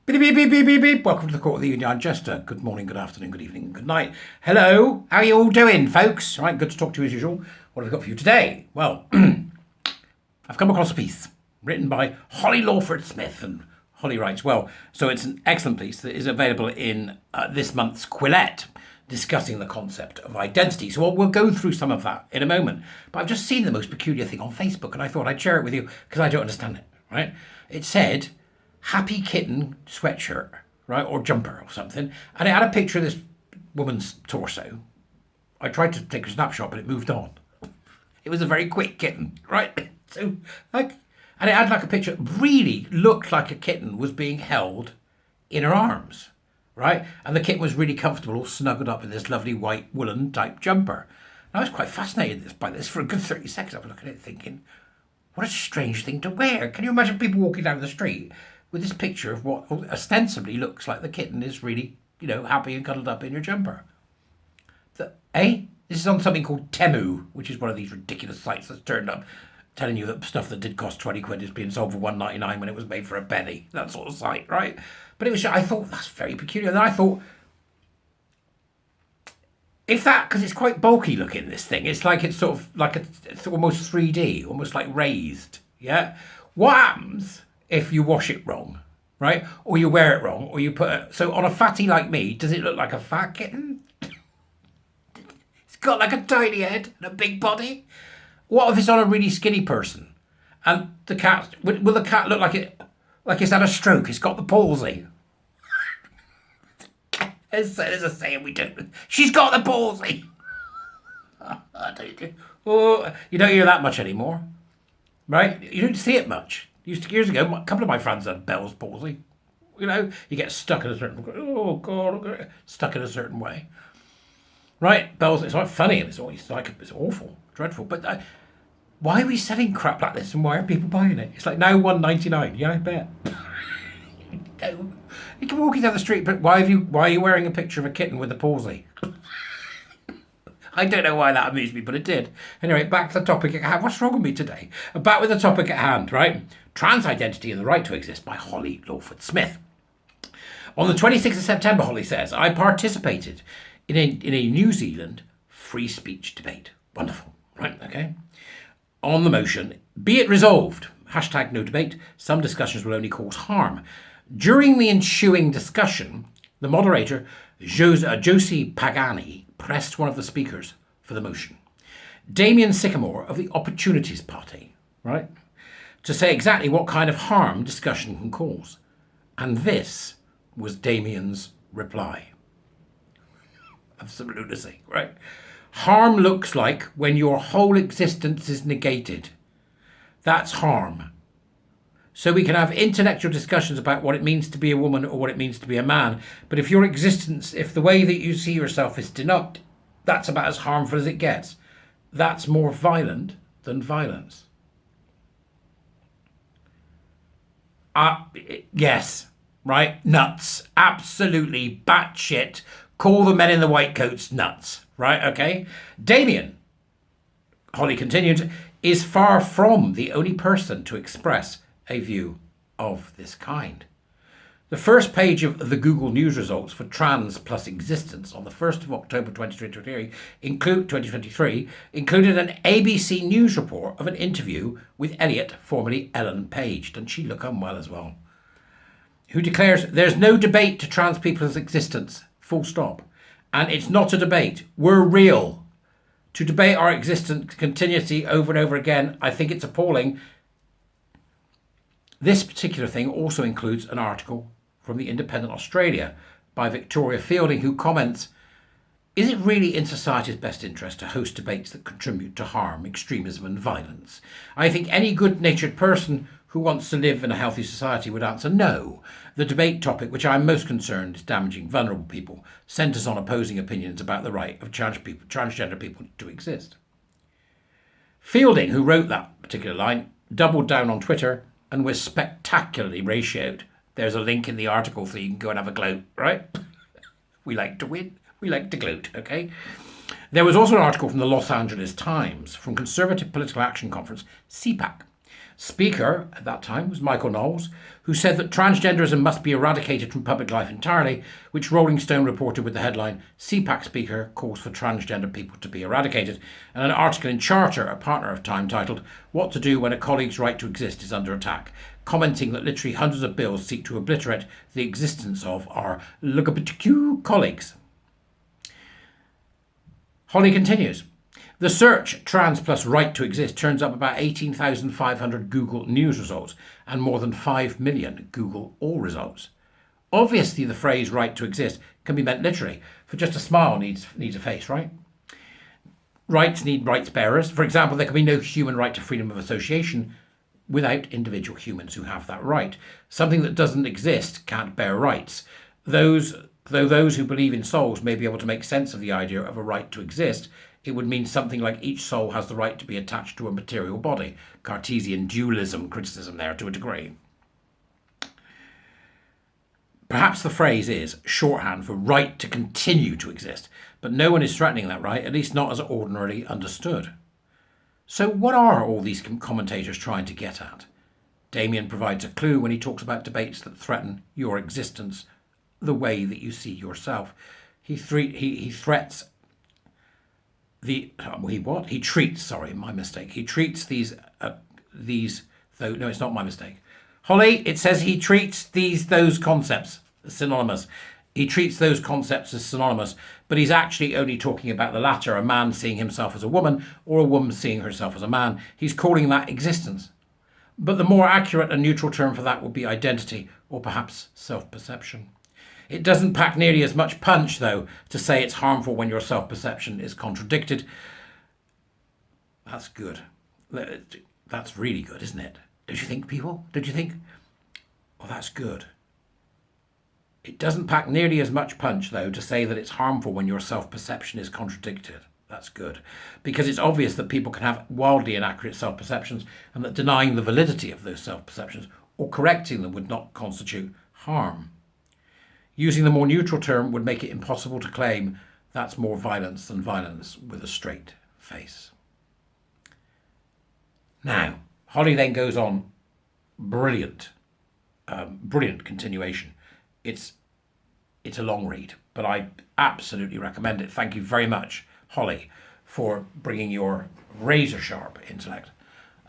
Beep, beep, beep, beep, beep, beep. Welcome to the Court of the Union Jester. Good morning, good afternoon, good evening, good night. Hello, how are you all doing, folks? Right, good to talk to you as usual. What have I got for you today? Well, I've come across a piece written by Holly Lawford Smith, and Holly writes, well, so it's an excellent piece that is available in this month's Quillette, discussing the concept of identity. So we'll go through some of that in a moment. But I've just seen the most peculiar thing on Facebook, and I thought I'd share it with you because I don't understand it, right? It said, Happy Kitten sweatshirt, right, or jumper or something, and it had a picture of this woman's torso. I tried to take a snapshot, but it moved on. It was a very quick kitten, right? So, and it had like a picture, really looked like a kitten was being held in her arms, right? And the kitten was really comfortable, all snuggled up in this lovely white woolen type jumper. And I was quite fascinated by this for a good 30 seconds. I was looking at it thinking, what a strange thing to wear. Can you imagine people walking down the street with this picture of what ostensibly looks like the kitten is really, happy and cuddled up in your jumper? This is on something called Temu, which is one of these ridiculous sites that's turned up telling you that stuff that did cost 20 quid is being sold for 1.99 when it was made for a penny. That sort of site, right? But I thought, that's very peculiar. And then I thought, because it's quite bulky looking, this thing. It's like it's sort of like it's almost 3D, almost like raised, yeah? What happens if you wash it wrong, right? Or you wear it wrong, or you put it... So on a fatty like me, does it look like a fat kitten? It's got like a tiny head and a big body. What if it's on a really skinny person? And the cat... Will the cat look like it's had a stroke? It's got the palsy. There's a saying we don't... She's got the palsy. Oh, you don't hear that much anymore, right? You don't see it much. Years ago, a couple of my friends had Bell's palsy. You get stuck in a certain... Oh, God. Stuck in a certain way. Right? Bell's... It's not funny. It's awful. Dreadful. But why are we selling crap like this and why are people buying it? It's like now $1.99. Yeah, I bet. You can walk down the street, but why are you wearing a picture of a kitten with a palsy? I don't know why that amused me, but it did. Anyway, back to the topic at hand. What's wrong with me today? Back with the topic at hand, right? Trans Identity and the Right to Exist by Holly Lawford Smith. On the 26th of September, Holly says, I participated in a New Zealand free speech debate. Wonderful, right? Okay. On the motion, be it resolved, #no debate, some discussions will only cause harm. During the ensuing discussion, the moderator, Josie Pagani, pressed one of the speakers for the motion, Damien Sycamore of the Opportunities Party, right, to say exactly what kind of harm discussion can cause. And this was Damien's reply. Absolute lunacy, right? Harm looks like when your whole existence is negated. That's harm. So we can have intellectual discussions about what it means to be a woman or what it means to be a man. But if your existence, if the way that you see yourself is denied, that's about as harmful as it gets. That's more violent than violence. Yes, right? Nuts. Absolutely batshit. Call the men in the white coats nuts, right? Okay? Damien, Holly continued, is far from the only person to express a view of this kind. The first page of the Google News results for Trans Plus Existence on the 1st of October 2023 included an ABC News report of an interview with Elliot, formerly Ellen Page. Doesn't she look unwell as well? Who declares, there's no debate to trans people's existence, full stop. And it's not a debate. We're real. To debate our existence continuously over and over again, I think it's appalling. This particular thing also includes an article from the Independent Australia by Victoria Fielding, who comments, is it really in society's best interest to host debates that contribute to harm, extremism and violence? I think any good-natured person who wants to live in a healthy society would answer no. The debate topic, which I'm most concerned is damaging vulnerable people, centres on opposing opinions about the right of transgender people to exist. Fielding, who wrote that particular line, doubled down on Twitter and was spectacularly ratioed. There's a link in the article so you can go and have a gloat, right? We like to win. We like to gloat, okay? There was also an article from the Los Angeles Times from Conservative Political Action Conference, CPAC, Speaker at that time was Michael Knowles, who said that transgenderism must be eradicated from public life entirely, which Rolling Stone reported with the headline, CPAC Speaker calls for transgender people to be eradicated, and an article in Charter, a partner of Time, titled, What to Do When a Colleague's Right to Exist is Under Attack, commenting that literally hundreds of bills seek to obliterate the existence of our LGBTQ colleagues. Holly continues. The search trans plus right to exist turns up about 18,500 Google News results and more than 5 million Google All results. Obviously, the phrase right to exist can be meant literally, for just a smile needs a face, right? Rights need rights bearers. For example, there can be no human right to freedom of association without individual humans who have that right. Something that doesn't exist can't bear rights. Though those who believe in souls may be able to make sense of the idea of a right to exist, it would mean something like each soul has the right to be attached to a material body. Cartesian dualism criticism there to a degree. Perhaps the phrase is shorthand for right to continue to exist, but no one is threatening that right, at least not as ordinarily understood. So what are all these commentators trying to get at? Damien provides a clue when he talks about debates that threaten your existence, the way that you see yourself. He treats these no, it's not my mistake. Holly, it says he treats those concepts as synonymous. He treats those concepts as synonymous, but he's actually only talking about the latter, a man seeing himself as a woman or a woman seeing herself as a man. He's calling that existence. But the more accurate and neutral term for that would be identity or perhaps self-perception. It doesn't pack nearly as much punch, though, to say it's harmful when your self-perception is contradicted. That's good. That's really good, isn't it? Don't you think, people? Don't you think? Oh, that's good. It doesn't pack nearly as much punch, though, to say that it's harmful when your self-perception is contradicted. That's good. Because it's obvious that people can have wildly inaccurate self-perceptions and that denying the validity of those self-perceptions or correcting them would not constitute harm. Using the more neutral term would make it impossible to claim that's more violence than violence with a straight face. Now, Holly then goes on, brilliant continuation. It's a long read, but I absolutely recommend it. Thank you very much, Holly, for bringing your razor-sharp intellect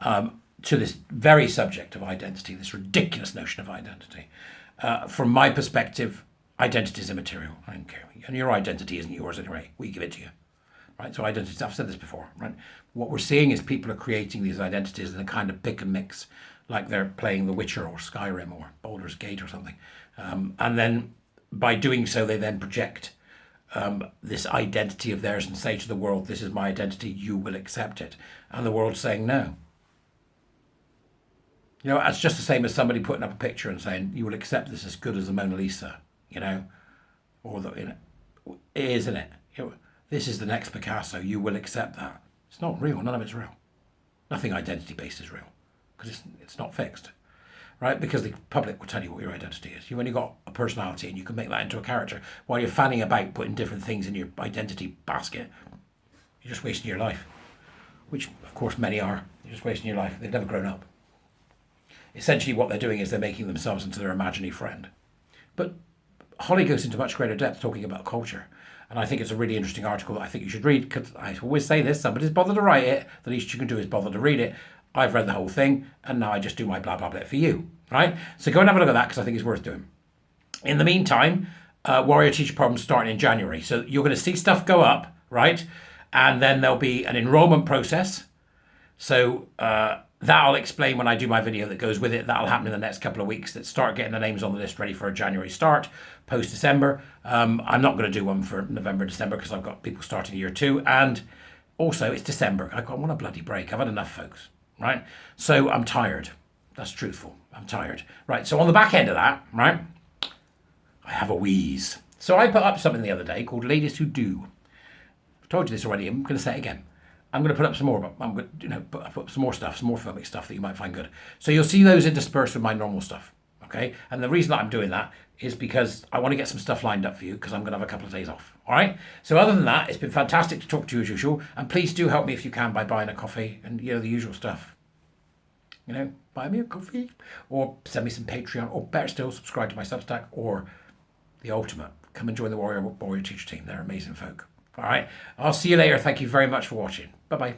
to this very subject of identity, this ridiculous notion of identity. From my perspective, identity is immaterial. I don't care. And your identity isn't yours anyway. We give it to you. Right? So identity, I've said this before, right? What we're seeing is people are creating these identities in a kind of pick and mix, like they're playing The Witcher or Skyrim or Baldur's Gate or something. And then by doing so, they then project this identity of theirs and say to the world, this is my identity, you will accept it. And the world's saying no. You know, it's just the same as somebody putting up a picture and saying, you will accept this as good as the Mona Lisa, you know, or it is, isn't it? This is the next Picasso, you will accept that. It's not real, none of it's real. Nothing identity-based is real, because it's not fixed, right? Because the public will tell you what your identity is. You've only got a personality and you can make that into a character. While you're fanning about putting different things in your identity basket, you're just wasting your life, which of course many are. You're just wasting your life. They've never grown up. Essentially what they're doing is they're making themselves into their imaginary friend. But Holly goes into much greater depth talking about culture. And I think it's a really interesting article that I think you should read, because I always say this, somebody's bothered to write it, the least you can do is bother to read it. I've read the whole thing, and now I just do my blah blah blah for you, right? So go and have a look at that, because I think it's worth doing. In the meantime, Warrior Teacher Problems starting in January. So you're going to see stuff go up, right? And then there'll be an enrollment process. So that'll explain when I do my video that goes with it. That'll happen in the next couple of weeks. That start getting the names on the list ready for a January start, post-December. I'm not going to do one for November, December, because I've got people starting year 2. And also, it's December. I want a bloody break. I've had enough, folks, right? So I'm tired. That's truthful. I'm tired. Right, so on the back end of that, right, I have a wheeze. So I put up something the other day called Ladies Who Do. I've told you this already. I'm going to say it again. I'm going to put up some more, but I'm going to put up some more stuff, some more filmic stuff that you might find good. So you'll see those interspersed with my normal stuff, okay? And the reason that I'm doing that is because I want to get some stuff lined up for you, because I'm going to have a couple of days off, all right? So other than that, it's been fantastic to talk to you as usual, and please do help me if you can by buying a coffee and, you know, the usual stuff. You know, buy me a coffee or send me some Patreon, or better still, subscribe to my Substack, or the ultimate, come and join the Warrior Teacher team. They're amazing folk. All right, I'll see you later. Thank you very much for watching. Bye-bye.